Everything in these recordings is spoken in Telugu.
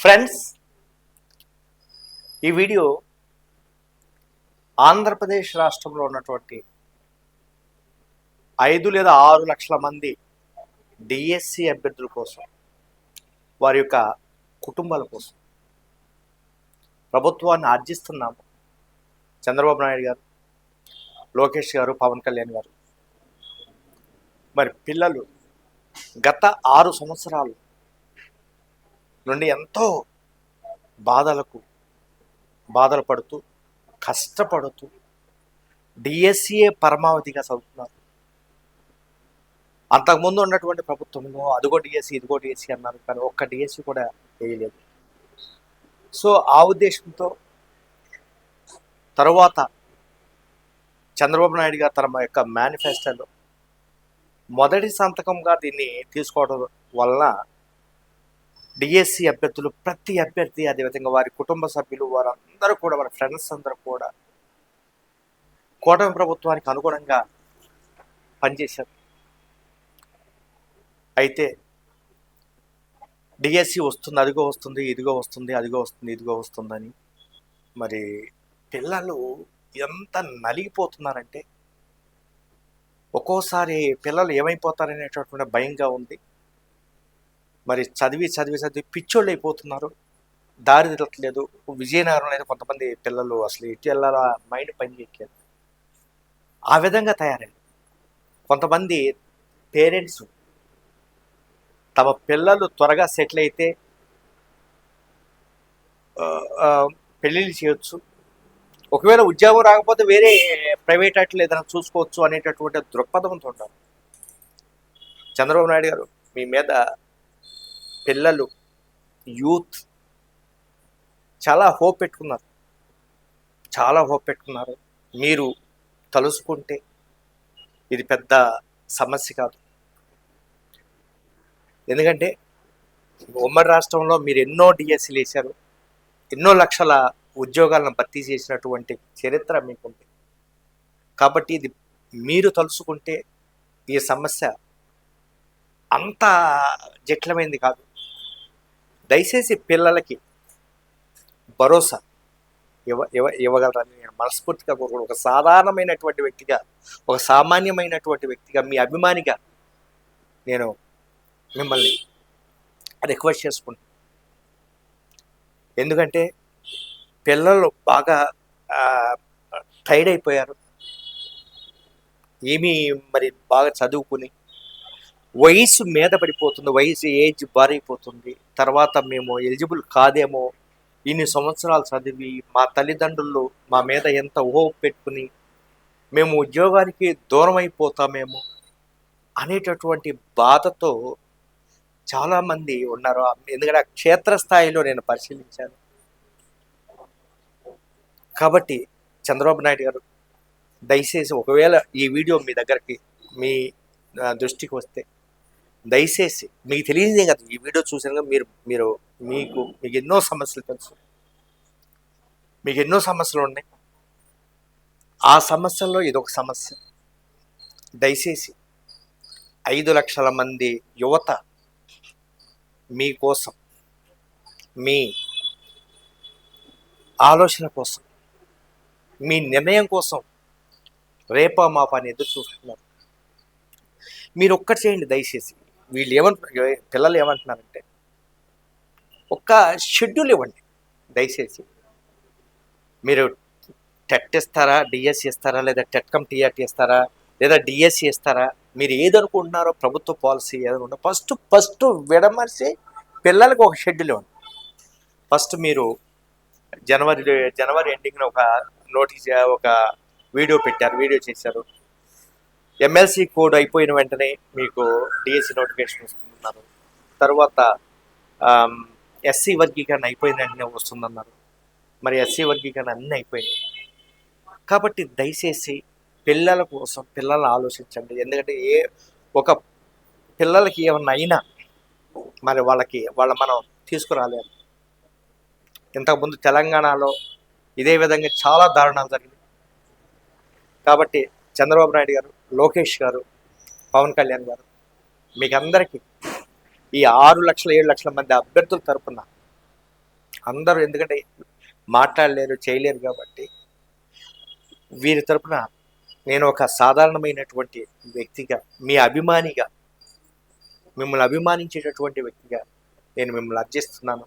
ఫ్రెండ్స్, ఈ వీడియో ఆంధ్రప్రదేశ్ రాష్ట్రంలో ఉన్నటువంటి 5 లేదా 6 లక్షల మంది డిఎస్సి అభ్యర్థుల కోసం, వారి యొక్క కుటుంబాల కోసం ప్రభుత్వాన్ని ఆర్జిస్తున్నాము. చంద్రబాబు నాయుడు గారు, లోకేష్ గారు, పవన్ కళ్యాణ్ గారు. మరి పిల్లలు గత 6 సంవత్సరాలు నుండి ఎంతో బాధలు పడుతూ, కష్టపడుతూ డిఎస్సిఏ పరమావధిగా చదువుతున్నారు. అంతకుముందు ఉన్నటువంటి ప్రభుత్వంలో అదిగో డిఎస్సి ఇదిగో డిఎస్సి అన్నారు, కానీ ఒక్క డిఎస్సి కూడా వేయలేదు. సో ఆ ఉద్దేశంతో తరువాత చంద్రబాబు నాయుడు గారు తన యొక్క మేనిఫెస్టోలో మొదటి సంతకంగా దీన్ని తీసుకోవడం వలన డిఎస్సి అభ్యర్థులు, ప్రతి అభ్యర్థి, అదేవిధంగా వారి కుటుంబ సభ్యులు, వారందరూ కూడా, వారి ఫ్రెండ్స్ అందరూ కూడా కూటమి ప్రభుత్వానికి అనుగుణంగా పనిచేశారు. అయితే డిఎస్సి వస్తుంది, అదిగో వస్తుంది, ఇదిగో వస్తుంది, అదిగో వస్తుంది, ఇదిగో వస్తుందని మరి పిల్లలు ఎంత నలిగిపోతున్నారంటే, ఒక్కోసారి పిల్లలు ఏమైపోతారనేటటువంటి భయంగా ఉంది. మరి చదివి పిచ్చోళ్ళు అయిపోతున్నారు, దారి తిరగట్లేదు. విజయనగరంలో అయితే కొంతమంది పిల్లలు అసలు ఇటు వెళ్ళాలా మైండ్ పని చేయట్లేదు, ఆ విధంగా తయారైంది. కొంతమంది పేరెంట్స్ తమ పిల్లలు త్వరగా సెటిల్ అయితే పెళ్ళిళ్ళు చేయొచ్చు, ఒకవేళ ఉద్యోగం రాకపోతే వేరే ప్రైవేట్ అట్లు ఏదైనా చూసుకోవచ్చు అనేటటువంటి దృక్పథంతో ఉంటారు. చంద్రబాబు నాయుడు గారు మీ మీద పిల్లలు, యూత్ చాలా హోప్ పెట్టుకున్నారు. మీరు తలుసుకుంటే ఇది పెద్ద సమస్య కాదు. ఎందుకంటే ఉమ్మడి రాష్ట్రంలో మీరు ఎన్నో డిఎస్సీలు వేశారు, ఎన్నో లక్షల ఉద్యోగాలను భర్తీ చేసినటువంటి చరిత్ర మీకుంది. కాబట్టి ఇది మీరు తలుసుకుంటే ఈ సమస్య అంత జటిలమైంది కాదు. దయచేసి పిల్లలకి భరోసా ఇవ్వగలరని నేను మనస్ఫూర్తిగా కోరుకుంటున్నాను. ఒక సాధారణమైనటువంటి వ్యక్తిగా, ఒక సామాన్యమైనటువంటి వ్యక్తిగా, మీ అభిమానిగా నేను మిమ్మల్ని రిక్వెస్ట్ చేసుకుంటాను. ఎందుకంటే పిల్లలు బాగా టైర్డ్ అయిపోయారు. ఏమీ మరి బాగా చదువుకుని వయసు మీద పడిపోతుంది, ఏజ్ బారైపోతుంది. తర్వాత మేము ఎలిజిబుల్ కాదేమో, ఇన్ని సంవత్సరాలు చదివి మా తల్లిదండ్రులు మా మీద ఎంత ఊహ పెట్టుకుని మేము ఉద్యోగానికి దూరం అయిపోతామేమో అనేటటువంటి బాధతో చాలామంది ఉన్నారు. ఎందుకంటే క్షేత్రస్థాయిలో నేను పరిశీలించాను. కాబట్టి చంద్రబాబు నాయుడు గారు దయచేసి, ఒకవేళ ఈ వీడియో మీ దగ్గరికి, మీ దృష్టికి వస్తే, దయచేసి మీకు తెలియదే కదా, ఈ వీడియో చూసాక మీకు ఎన్నో సమస్యలు తెలుసు, మీకు ఎన్నో సమస్యలు ఉన్నాయి. ఆ సమస్యల్లో ఇదొక సమస్య. దయచేసి 5 లక్షల మంది యువత మీకోసం, మీ ఆలోచన కోసం, మీ నిర్ణయం కోసం రేపా మాపాని ఎదురు చూస్తున్నారు. మీరు ఒక్కటి చేయండి దయచేసి. పిల్లలు ఏమంటున్నారంటే, ఒక్క షెడ్యూల్ ఇవ్వండి దయచేసి. మీరు టెట్ ఇస్తారా, డిఎస్సి ఇస్తారా, లేదా టెట్కమ్ టీఆర్టీ ఇస్తారా, లేదా డిఎస్సి ఇస్తారా, మీరు ఏదనుకుంటున్నారో ప్రభుత్వ పాలసీ ఏదనుకుంటారో ఫస్ట్ విడమర్చి పిల్లలకు ఒక షెడ్యూల్ ఇవ్వండి. ఫస్ట్ మీరు జనవరి ఎండింగ్లో ఒక నోటీస్, ఒక వీడియో చేశారు. ఎమ్మెల్సీ కోడ్ అయిపోయిన వెంటనే మీకు డిఎస్సి నోటిఫికేషన్ వస్తుందన్నారు. తర్వాత ఎస్సీ వర్గీకరణ అయిపోయిన వెంటనే వస్తుందన్నారు. మరి ఎస్సీ వర్గీకరణ అన్నీ అయిపోయినాయి. కాబట్టి దయచేసి పిల్లల కోసం పిల్లల్ని ఆలోచించండి. ఎందుకంటే ఒక పిల్లలకి ఏమన్నా అయినా మరి మనం తీసుకురాలేము. ఇంతకుముందు తెలంగాణలో ఇదే విధంగా చాలా దారుణాలు జరిగింది. కాబట్టి చంద్రబాబు నాయుడు గారు, లోకేష్ గారు, పవన్ కళ్యాణ్ గారు, మీకు అందరికీ ఈ 6 లక్షల 7 లక్షల మంది అభ్యర్థుల తరపున అందరూ ఎందుకంటే మాట్లాడలేరు, చేయలేరు కాబట్టి వీరి తరపున నేను ఒక సాధారణమైనటువంటి వ్యక్తిగా, మీ అభిమానిగా, మిమ్మల్ని అభిమానించేటటువంటి వ్యక్తిగా నేను మిమ్మల్ని అర్జిస్తున్నాను.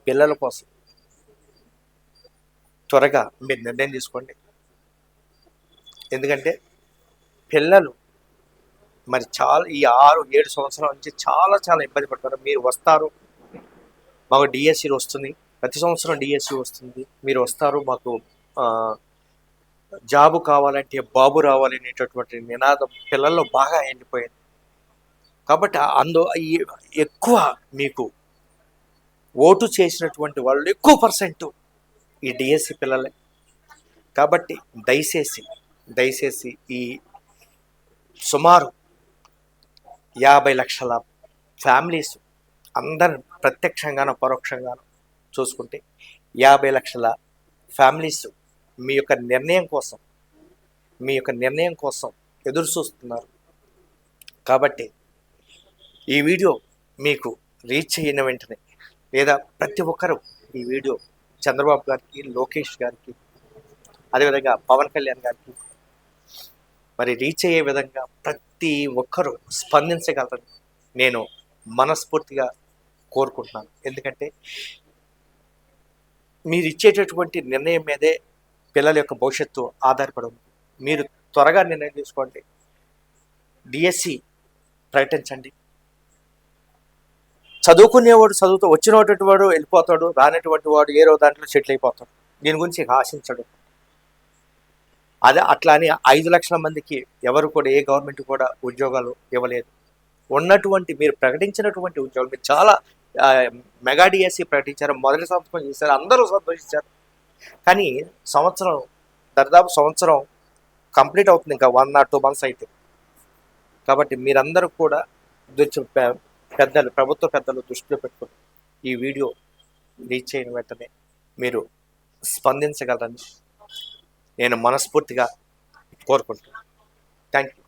పిల్లల కోసం త్వరగా మీరు నిర్ణయం తీసుకోండి. ఎందుకంటే పిల్లలు మరి చాలా ఈ 6-7 సంవత్సరాల నుంచి చాలా చాలా ఇబ్బంది పడతారు. మీరు వస్తారు, మాకు డిఎస్సి వస్తుంది, ప్రతి సంవత్సరం డిఎస్సి వస్తుంది, మీరు వస్తారు, మాకు జాబు కావాలంటే బాబు రావాలనేటటువంటి నినాదం పిల్లల్లో బాగా వెళ్ళిపోయింది. కాబట్టి ఎక్కువ మీకు ఓటు చేసినటువంటి వాళ్ళు ఎక్కువ పర్సెంట్ ఈ డిఎస్సి పిల్లలే. కాబట్టి దయచేసి ఈ సుమారు 50 లక్షల ఫ్యామిలీస్ అందరు ప్రత్యక్షంగానో పరోక్షంగానో చూసుకుంటే 50 లక్షల ఫ్యామిలీస్ మీ యొక్క నిర్ణయం కోసం ఎదురు చూస్తున్నారు. కాబట్టి ఈ వీడియో మీకు రీచ్ అయిన వెంటనే, లేదా ప్రతి ఒక్కరూ ఈ వీడియో చంద్రబాబు గారికి, లోకేష్ గారికి, అదేవిధంగా పవన్ కళ్యాణ్ గారికి మరి రీచ్ అయ్యే విధంగా ప్రతి ఒక్కరూ స్పందించగలరని నేను మనస్ఫూర్తిగా కోరుకుంటున్నాను. ఎందుకంటే మీరు ఇచ్చేటటువంటి నిర్ణయం మీదే పిల్లల యొక్క భవిష్యత్తు ఆధారపడి ఉంది. మీరు త్వరగా నిర్ణయం తీసుకోండి, డిఎస్సి ప్రకటించండి. చదువుకునేవాడు చదువుతూ వచ్చినటువంటి వాడు వెళ్ళిపోతాడు, రానటువంటి వాడు ఏరో దాంట్లో సెటిల్ అయిపోతాడు. దీని గురించి ఆశించడు. అదే అట్లా అని 5 లక్షల మందికి ఎవరు కూడా ఏ గవర్నమెంట్ కూడా ఉద్యోగాలు ఇవ్వలేదు. ఉన్నటువంటి మీరు ప్రకటించినటువంటి ఉద్యోగాలు, మీరు చాలా మెగా డిఎస్సి ప్రకటించారు, మొదటి సంవత్సరం చేశారు, అందరూ సంతోషించారు. కానీ దాదాపు సంవత్సరం కంప్లీట్ అవుతుంది, ఇంకా 1 or 2 months అయితే. కాబట్టి మీరందరూ కూడా ప్రభుత్వ పెద్దలు దృష్టిలో పెట్టుకుని ఈ వీడియో రీచ్ అయిన వెంటనే మీరు స్పందించగలరని నేను మనస్ఫూర్తిగా కోరుకుంటున్నాను. Thank you.